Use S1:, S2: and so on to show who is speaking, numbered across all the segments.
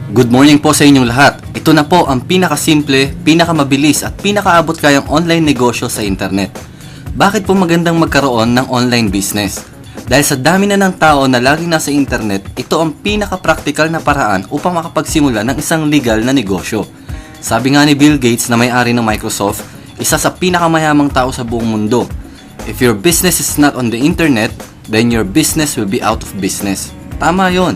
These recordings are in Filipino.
S1: Good morning po sa inyong lahat. Ito na po ang pinakasimple, pinakamabilis at pinakaabot kayang online negosyo sa internet. Bakit po magandang magkaroon ng online business? Dahil sa dami na ng tao na laging nasa internet, ito ang pinaka-practical na paraan upang makapagsimula ng isang legal na negosyo. Sabi nga ni Bill Gates na may-ari ng Microsoft, isa sa pinakamayamang tao sa buong mundo. If your business is not on the internet, then your business will be out of business. Tama yon.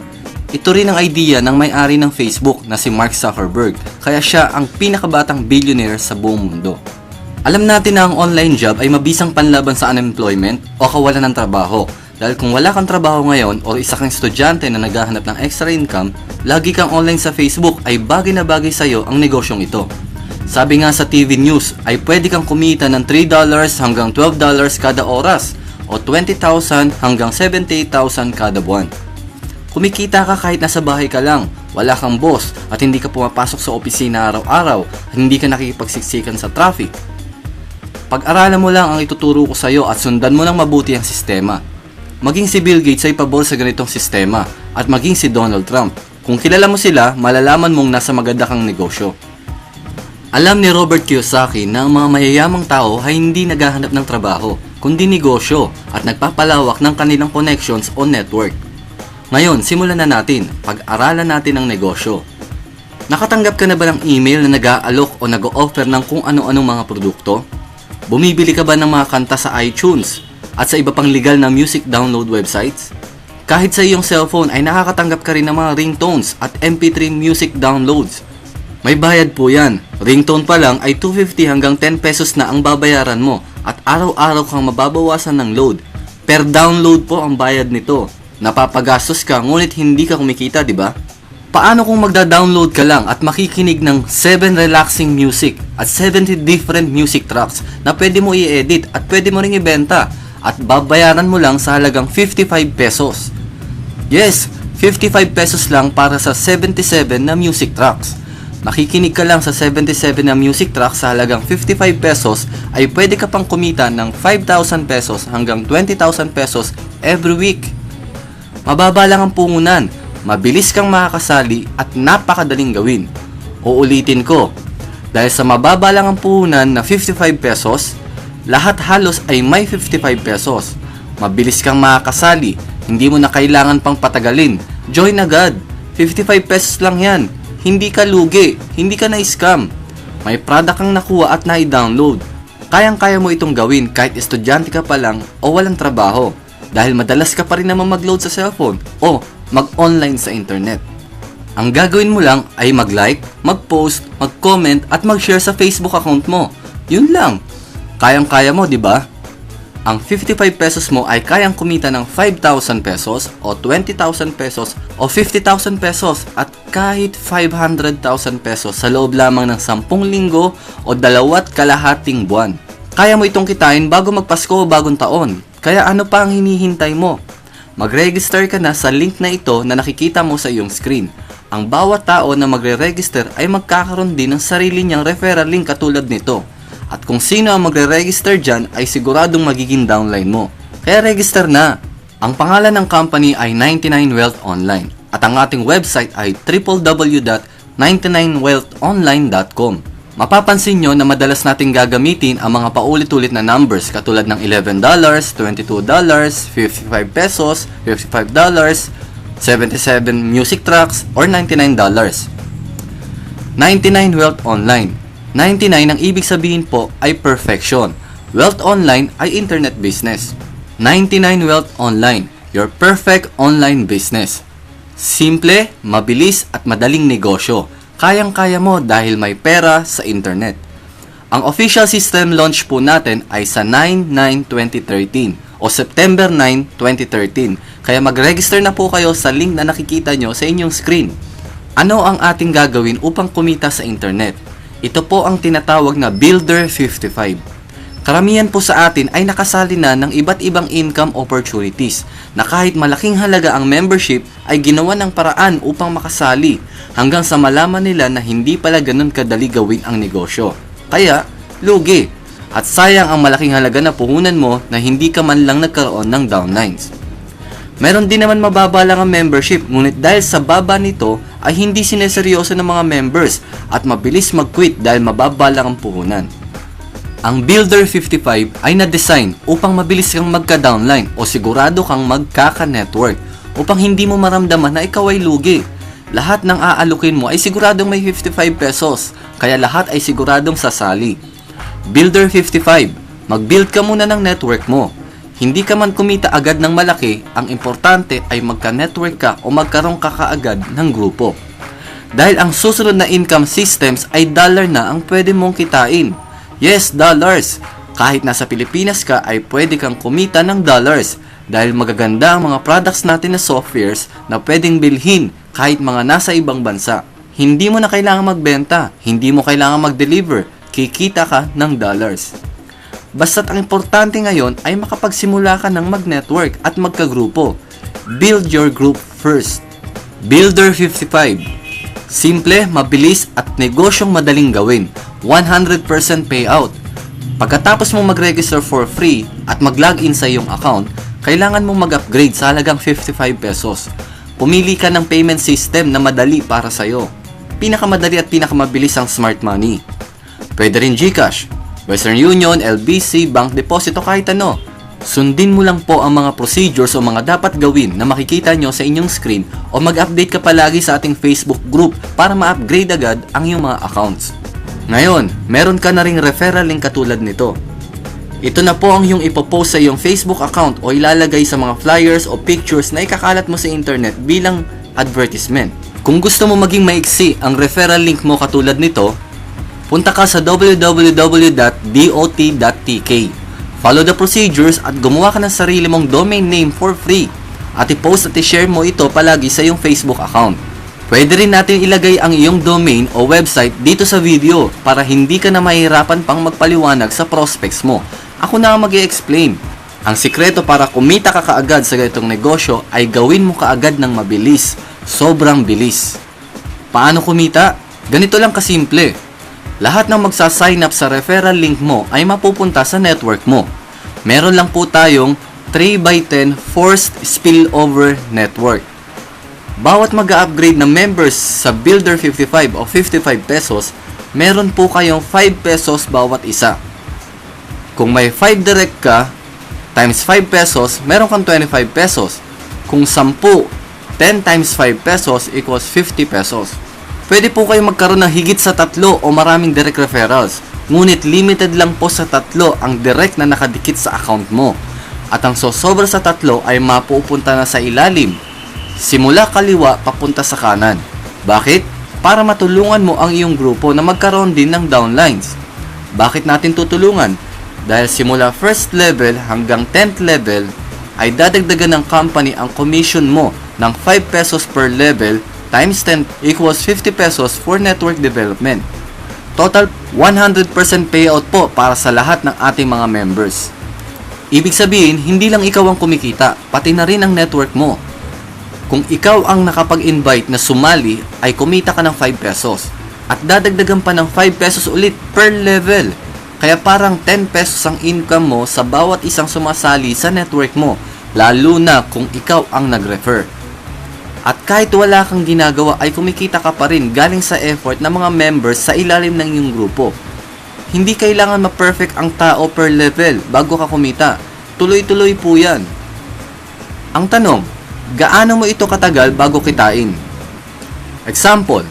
S1: Ito rin ang idea ng may-ari ng Facebook na si Mark Zuckerberg, kaya siya ang pinakabatang billionaire sa buong mundo. Alam natin na ang online job ay mabisang panlaban sa unemployment o kawalan ng trabaho. Dahil kung wala kang trabaho ngayon o isa kang estudyante na naghahanap ng extra income, lagi kang online sa Facebook ay bagay na bagay sa'yo ang negosyong ito. Sabi nga sa TV News ay pwede kang kumita ng $3 hanggang $12 kada oras o 20,000 hanggang 78,000 kada buwan. Kumikita ka kahit nasa bahay ka lang, wala kang boss at hindi ka pumapasok sa opisina araw-araw at hindi ka nakikipagsiksikan sa traffic. Pag-aralan mo lang ang ituturo ko sa iyo at sundan mo ng mabuti ang sistema. Maging si Bill Gates ay pabor sa ganitong sistema at maging si Donald Trump. Kung kilala mo sila, malalaman mong nasa maganda kang negosyo. Alam ni Robert Kiyosaki na ang mga mayayamang tao ay hindi naghahanap ng trabaho, kundi negosyo at nagpapalawak ng kanilang connections o network. Ngayon, simulan na natin. Pag-aralan natin ang negosyo. Nakatanggap ka na ba ng email na nag-aalok o nag-o-offer ng kung ano-anong mga produkto? Bumibili ka ba ng mga kanta sa iTunes at sa iba pang legal na music download websites? Kahit sa iyong cellphone ay nakakatanggap ka rin ng mga ringtones at MP3 music downloads. May bayad po yan. Ringtone pa lang ay 250 hanggang 10 pesos na ang babayaran mo at araw-araw kang mababawasan ng load. Per download po ang bayad nito. Napapagastos ka ngunit hindi ka kumikita, di ba? Paano kung magda-download ka lang at makikinig ng 7 relaxing music at 70 different music tracks na pwede mo i-edit at pwede mo ring ibenta at babayaran mo lang sa halagang 55 pesos. Yes, 55 pesos lang para sa 77 na music tracks. Makikinig ka lang sa 77 na music tracks sa halagang 55 pesos ay pwede ka pang kumita ng 5,000 pesos hanggang 20,000 pesos every week. Mababa lang ang pungunan, mabilis kang makakasali at napakadaling gawin. Uulitin ko, dahil sa mababa lang ang puhunan na 55 pesos, lahat halos ay may 55 pesos. Mabilis kang makakasali, hindi mo na kailangan pang patagalin. Join agad, 55 pesos lang yan. Hindi ka lugi, hindi ka na-scam. May product kang nakuha at na-download. Kayang-kaya mo itong gawin kahit estudyante ka pa lang o walang trabaho. Dahil madalas ka pa rin naman mag-load sa cellphone o mag-online sa internet. Ang gagawin mo lang ay mag-like, mag-post, mag-comment at mag-share sa Facebook account mo. Yun lang. Kayang-kaya mo, di ba? Ang 55 pesos mo ay kayang kumita ng 5,000 pesos o 20,000 pesos o 50,000 pesos at kahit 500,000 pesos sa loob lamang ng 10 linggo o 2.5 buwan. Kaya mo itong kitain bago magpasko o bagong taon. Kaya ano pa ang hinihintay mo? Mag-register ka na sa link na ito na nakikita mo sa iyong screen. Ang bawat tao na magre-register ay magkakaroon din ng sarili niyang referral link katulad nito. At kung sino ang magre-register dyan ay siguradong magiging downline mo. Kaya register na! Ang pangalan ng company ay 99wealth Online at ang ating website ay www.99wealthonline.com. Mapapansin nyo na madalas nating gagamitin ang mga paulit-ulit na numbers katulad ng $11, $22, 55 pesos, $55, 77 music tracks, or $99. 99wealth Online. 99 ang ibig sabihin po ay perfection. Wealth Online ay internet business. 99wealth Online, your perfect online business. Simple, mabilis at madaling negosyo. Kayang-kaya mo dahil may pera sa internet. Ang official system launch po natin ay sa 9/9/2013 o September 9, 2013. Kaya mag-register na po kayo sa link na nakikita nyo sa inyong screen. Ano ang ating gagawin upang kumita sa internet? Ito po ang tinatawag na Builder 55. Karamihan po sa atin ay nakasali na ng iba't ibang income opportunities na kahit malaking halaga ang membership ay ginawa ng paraan upang makasali hanggang sa malaman nila na hindi pala ganun kadali gawin ang negosyo. Kaya, lugi at sayang ang malaking halaga na puhunan mo na hindi ka man lang nagkaroon ng downlines. Meron din naman mababa lang ang membership, ngunit dahil sa baba nito ay hindi sineseryoso ng mga members at mabilis mag-quit dahil mababa lang ang puhunan. Ang Builder 55 ay na-design upang mabilis kang magka-downline o sigurado kang magkaka-network upang hindi mo maramdaman na ikaw ay lugi. Lahat ng aalukin mo ay siguradong may 55 pesos, kaya lahat ay siguradong sasali. Builder 55, mag-build ka muna ng network mo. Hindi ka man kumita agad ng malaki, ang importante ay magka-network ka o magkaroon ka kaagad ng grupo. Dahil ang susunod na income systems ay dollar na ang pwede mong kitain. Yes, dollars! Kahit nasa Pilipinas ka ay pwede kang kumita ng dollars dahil magaganda ang mga products natin na softwares na pwedeng bilhin kahit mga nasa ibang bansa. Hindi mo na kailangan magbenta, hindi mo kailangan mag-deliver, kikita ka ng dollars. Basta't ang importante ngayon ay makapagsimula ka ng mag-network at magkagrupo. Build your group first. Builder 55. Simple, mabilis at negosyong madaling gawin. 100% payout. Pagkatapos mong mag-register for free at mag-login sa iyong account, kailangan mong mag-upgrade sa halagang 55 pesos. Pumili ka ng payment system na madali para sa'yo. Pinakamadali at pinakamabilis ang Smart Money. Pwede rin GCash, Western Union, LBC, Bank Deposit o kahit ano. Sundin mo lang po ang mga procedures o mga dapat gawin na makikita nyo sa inyong screen o mag-update ka palagi sa ating Facebook group para ma-upgrade agad ang iyong mga accounts. Ngayon, meron ka na ring referral link katulad nito. Ito na po ang iyong ipopost sa iyong Facebook account o ilalagay sa mga flyers o pictures na ikakalat mo sa internet bilang advertisement. Kung gusto mo maging maiksi ang referral link mo katulad nito, punta ka sa www.dot.tk. Follow the procedures at gumawa ka ng sarili mong domain name for free at i-post at i-share mo ito palagi sa iyong Facebook account. Pwede rin natin ilagay ang iyong domain o website dito sa video para hindi ka na mahirapan pang magpaliwanag sa prospects mo. Ako na ang mag-i-explain. Ang sikreto para kumita ka kaagad sa ganitong negosyo ay gawin mo kaagad ng mabilis. Sobrang bilis. Paano kumita? Ganito lang kasimple. Lahat ng magsa-sign up sa referral link mo ay mapupunta sa network mo. Meron lang po tayong 3x10 forced spillover network. Bawat mag-upgrade na members sa Builder 55 o 55 pesos, meron po kayong 5 pesos bawat isa. Kung may 5 direct ka, times 5 pesos, meron kang 25 pesos. Kung 10, 10 times 5 pesos equals 50 pesos. Pwede po kayo magkaroon ng higit sa 3 o maraming direct referrals. Ngunit limited lang po sa 3 ang direct na nakadikit sa account mo. At ang sosobra sa 3 ay mapupunta na sa ilalim. Simula kaliwa papunta sa kanan. Bakit? Para matulungan mo ang iyong grupo na magkaroon din ng downlines. Bakit natin tutulungan? Dahil simula first level hanggang 10th level ay dadagdagan ng company ang commission mo ng 5 pesos per level times 10 equals 50 pesos for network development. Total 100% payout po para sa lahat ng ating mga members. Ibig sabihin, hindi lang ikaw ang kumikita, pati na rin ang network mo. Kung ikaw ang nakapag-invite na sumali, ay kumita ka ng 5 pesos. At dadagdagan pa ng 5 pesos ulit per level. Kaya parang 10 pesos ang income mo sa bawat isang sumasali sa network mo, lalo na kung ikaw ang nag-refer. At kahit wala kang ginagawa ay kumikita ka pa rin galing sa effort ng mga members sa ilalim ng iyong grupo. Hindi kailangan ma-perfect ang tao per level bago ka kumita. Tuloy-tuloy po yan. Ang tanong, gaano mo ito katagal bago kitain? Example,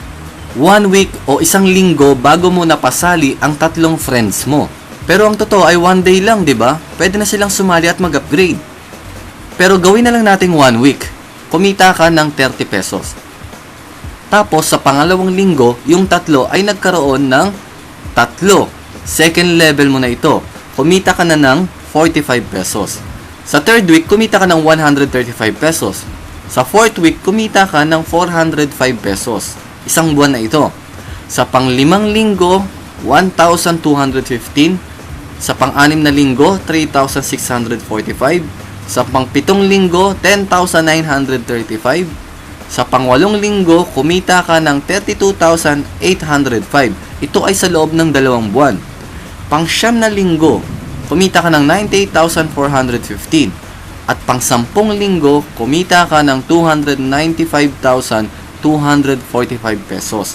S1: 1 week o 1 linggo bago mo napasali ang 3 friends mo. Pero ang totoo ay 1 day lang, di ba? Pwede na silang sumali at mag-upgrade. Pero gawin na lang nating 1 week. Kumita ka ng 30 pesos. Tapos sa pangalawang linggo, yung 3 ay nagkaroon ng 3. Second level mo na ito. Kumita ka na ng 45 pesos. Sa third week, kumita ka ng 135 pesos. Sa fourth week, kumita ka ng 405 pesos. Isang buwan na ito. Sa pang-5 linggo, 1,215. Sa pang-6 na linggo, 3,645. Sa pang-7 linggo, 10,935. Sa pang-8 linggo, kumita ka ng 32,805. Ito ay sa loob ng 2 buwan. Pang-9 na linggo, kumita ka ng 98,415. at pang 10 linggo, kumita ka ng 295,245 pesos.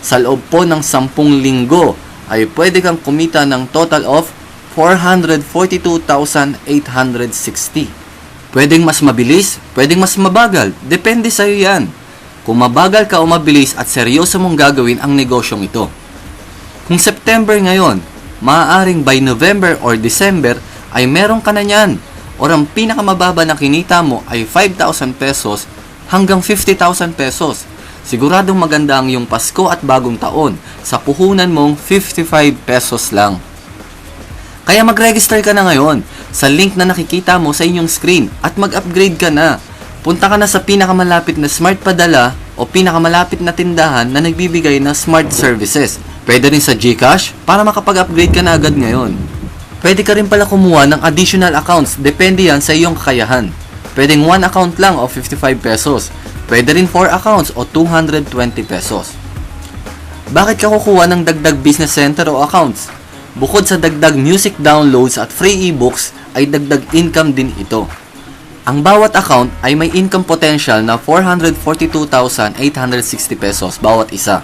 S1: Sa loob po ng 10 linggo, ay pwede kang kumita ng total of 442,860. Pwedeng mas mabilis, pwedeng mas mabagal, depende sa'yo yan. Kung mabagal ka o mabilis at seryoso mong gagawin ang negosyong ito. Kung September ngayon, maaaring by November or December ay meron ka na niyan. Or ang pinakamababa na kinita mo ay 5,000 pesos hanggang 50,000 pesos. Siguradong maganda ang iyong Pasko at bagong taon sa puhunan mong 55 pesos lang. Kaya mag-register ka na ngayon sa link na nakikita mo sa inyong screen at mag-upgrade ka na. Punta ka na sa pinakamalapit na smart padala o pinakamalapit na tindahan na nagbibigay ng smart services. Pwede rin sa GCash para makapag-upgrade ka na agad ngayon. Pwede ka rin pala kumuha ng additional accounts, depende yan sa iyong kakayahan. Pwedeng 1 account lang o 55 pesos. Pwede rin 4 accounts o 220 pesos. Bakit ka kukuha ng dagdag business center o accounts? Bukod sa dagdag music downloads at free ebooks, ay dagdag income din ito. Ang bawat account ay may income potential na 442,860 pesos bawat isa.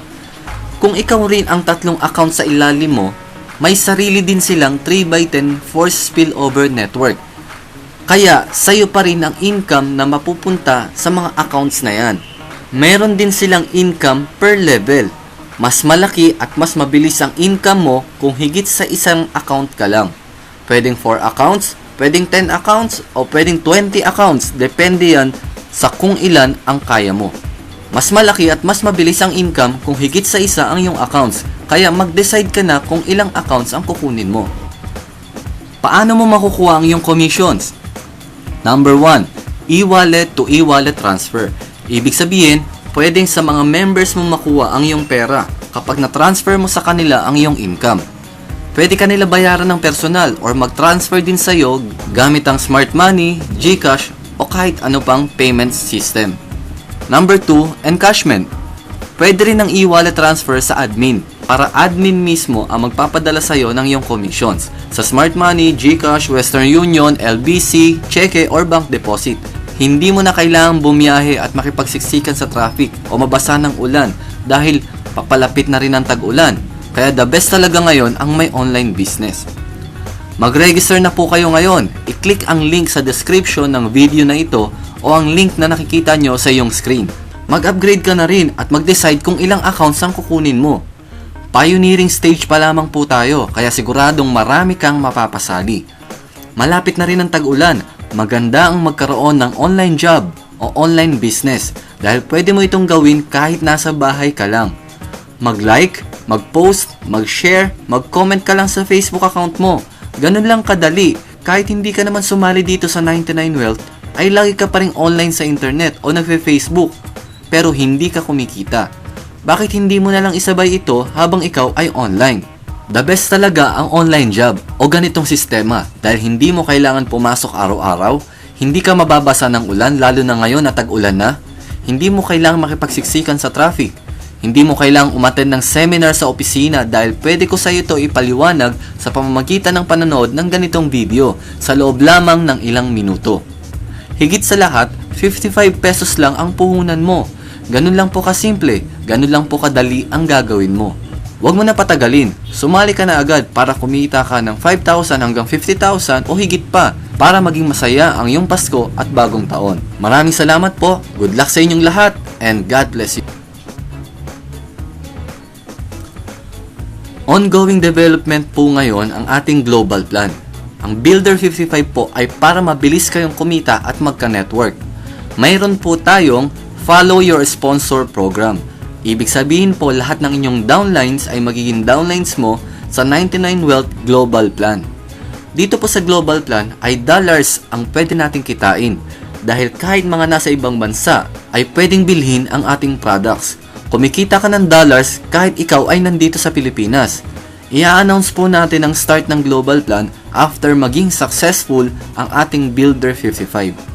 S1: Kung ikaw rin ang 3 accounts sa ilalim mo, may sarili din silang 3x10 force spillover network. Kaya, sa'yo pa rin ang income na mapupunta sa mga accounts na yan. Meron din silang income per level. Mas malaki at mas mabilis ang income mo kung higit sa isang account ka lang. Pwedeng 4 accounts, pwedeng 10 accounts, o pwedeng 20 accounts. Depende yan sa kung ilan ang kaya mo. Mas malaki at mas mabilis ang income kung higit sa isa ang iyong accounts. Kaya mag-decide ka na kung ilang accounts ang kukunin mo. Paano mo makukuha ang iyong commissions? Number 1, e-wallet to e-wallet transfer. Ibig sabihin, pwedeng sa mga members mo makuha ang iyong pera kapag na-transfer mo sa kanila ang iyong income. Pwede kanila bayaran ng personal or mag-transfer din sa iyo gamit ang smart money, GCash o kahit ano pang payment system. Number 2, encashment. Pwede rin ang e-wallet transfer sa admin para admin mismo ang magpapadala sa iyo ng iyong commissions sa smart money, GCash, Western Union, LBC, cheque or bank deposit. Hindi mo na kailangang bumiyahe at makipagsiksikan sa traffic o mabasa ng ulan dahil papalapit na rin ang tag-ulan. Kaya the best talaga ngayon ang may online business. Mag-register na po kayo ngayon. I-click ang link sa description ng video na ito o ang link na nakikita nyo sa iyong screen. Mag-upgrade ka na rin at mag-decide kung ilang accounts ang kukunin mo. Pioneering stage pa lamang po tayo kaya siguradong marami kang mapapasali. Malapit na rin ang tag-ulan. Maganda ang magkaroon ng online job o online business dahil pwede mo itong gawin kahit nasa bahay ka lang. Mag-like, mag-post, mag-share, mag-comment ka lang sa Facebook account mo. Ganun lang kadali. Kahit hindi ka naman sumali dito sa 99Wealth, ay lagi ka pa rin online sa internet o nagfe-Facebook pero hindi ka kumikita. Bakit hindi mo na lang isabay ito habang ikaw ay online? The best talaga ang online job o ganitong sistema dahil hindi mo kailangan pumasok araw-araw, hindi ka mababasa ng ulan lalo na ngayon na tag-ulan na, hindi mo kailangang makipagsiksikan sa traffic, hindi mo kailangang umattend ng seminar sa opisina dahil pwede ko sa iyo ito ipaliwanag sa pamamagitan ng panonood ng ganitong video sa loob lamang ng ilang minuto. Higit sa lahat, 55 pesos lang ang puhunan mo. Ganun lang po kasimple, ganun lang po kadali ang gagawin mo. Huwag mo na patagalin, sumali ka na agad para kumita ka ng 5,000 hanggang 50,000 o higit pa para maging masaya ang iyong Pasko at bagong taon. Maraming salamat po, good luck sa inyong lahat, and God bless you. Ongoing development po ngayon ang ating global plan. Ang Builder 55 po ay para mabilis kayong kumita at magka-network. Mayroon po tayong Follow Your Sponsor program. Ibig sabihin po lahat ng inyong downlines ay magiging downlines mo sa 99Wealth Global Plan. Dito po sa Global Plan ay dollars ang pwede nating kitain dahil kahit mga nasa ibang bansa ay pwedeng bilhin ang ating products. Kumikita ka ng dollars kahit ikaw ay nandito sa Pilipinas. I-announce po natin ang start ng Global Plan after maging successful ang ating Builder 55.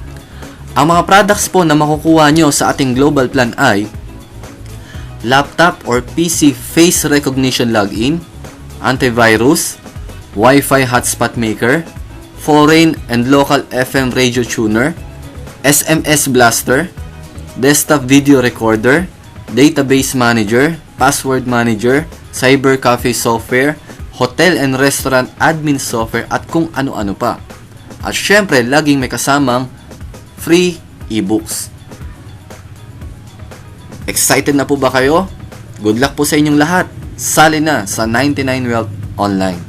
S1: Ang mga products po na makukuha nyo sa ating Global Plan ay laptop or PC face recognition login, antivirus, Wi-Fi hotspot maker, foreign and local FM radio tuner, SMS blaster, desktop video recorder, database manager, password manager, cyber cafe software, hotel and restaurant admin software at kung ano-ano pa. At syempre, laging may kasamang free ebooks. Excited na po ba kayo? Good luck po sa inyong lahat. Sali na sa 99 Wealth Online.